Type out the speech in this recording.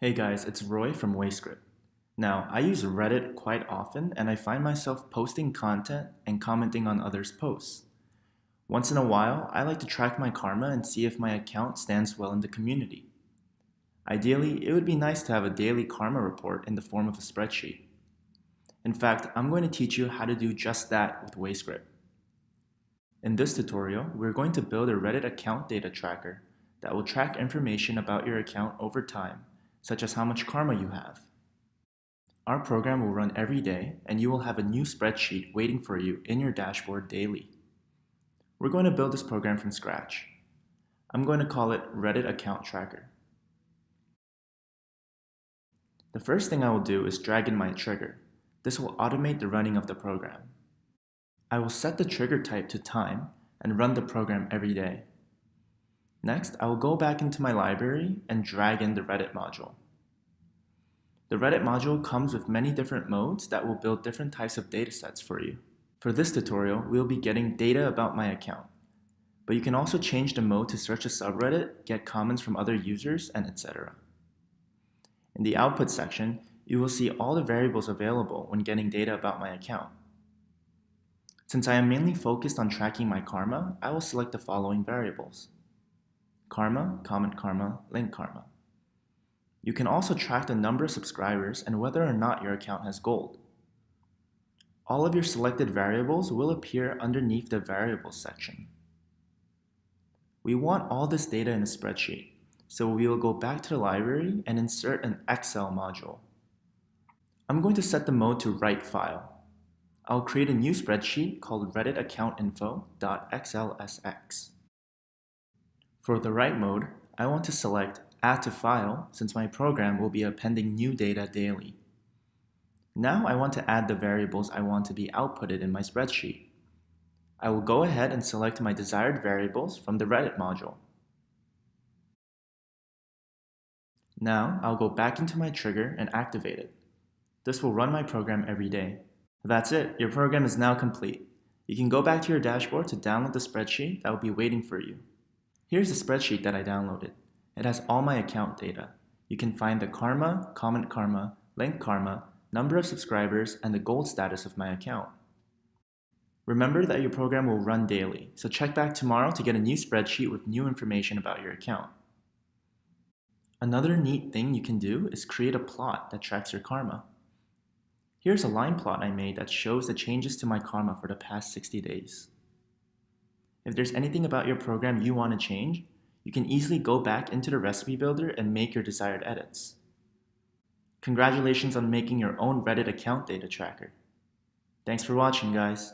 Hey guys, it's Roy from WayScript. Now, I use Reddit quite often and I find myself posting content and commenting on others' posts. Once in a while, I like to track my karma and see if my account stands well in the community. Ideally, it would be nice to have a daily karma report in the form of a spreadsheet. In fact, I'm going to teach you how to do just that with WayScript. In this tutorial, we're going to build a Reddit account data tracker that will track information about your account over time, such as how much karma you have. Our program will run every day, and you will have a new spreadsheet waiting for you in your dashboard daily. We're going to build this program from scratch. I'm going to call it Reddit Account Tracker. The first thing I will do is drag in my trigger. This will automate the running of the program. I will set the trigger type to time and run the program every day. Next, I will go back into my library and drag in the Reddit module. The Reddit module comes with many different modes that will build different types of datasets for you. For this tutorial, we'll be getting data about my account, but you can also change the mode to search a subreddit, get comments from other users, and etc. In the output section, you will see all the variables available when getting data about my account. Since I am mainly focused on tracking my karma, I will select the following variables: karma, comment karma, link karma. You can also track the number of subscribers and whether or not your account has gold. All of your selected variables will appear underneath the variables section. We want all this data in a spreadsheet, so we will go back to the library and insert an Excel module. I'm going to set the mode to write file. I'll create a new spreadsheet called redditaccountinfo.xlsx. For the write mode, I want to select Add to File since my program will be appending new data daily. Now I want to add the variables I want to be outputted in my spreadsheet. I will go ahead and select my desired variables from the Reddit module. Now I'll go back into my trigger and activate it. This will run my program every day. That's it, your program is now complete. You can go back to your dashboard to download the spreadsheet that will be waiting for you. Here's the spreadsheet that I downloaded. It has all my account data. You can find the karma, comment karma, link karma, number of subscribers, and the gold status of my account. Remember that your program will run daily, so check back tomorrow to get a new spreadsheet with new information about your account. Another neat thing you can do is create a plot that tracks your karma. Here's a line plot I made that shows the changes to my karma for the past 60 days. If there's anything about your program you want to change, you can easily go back into the recipe builder and make your desired edits. Congratulations on making your own Reddit account data tracker. Thanks for watching, guys.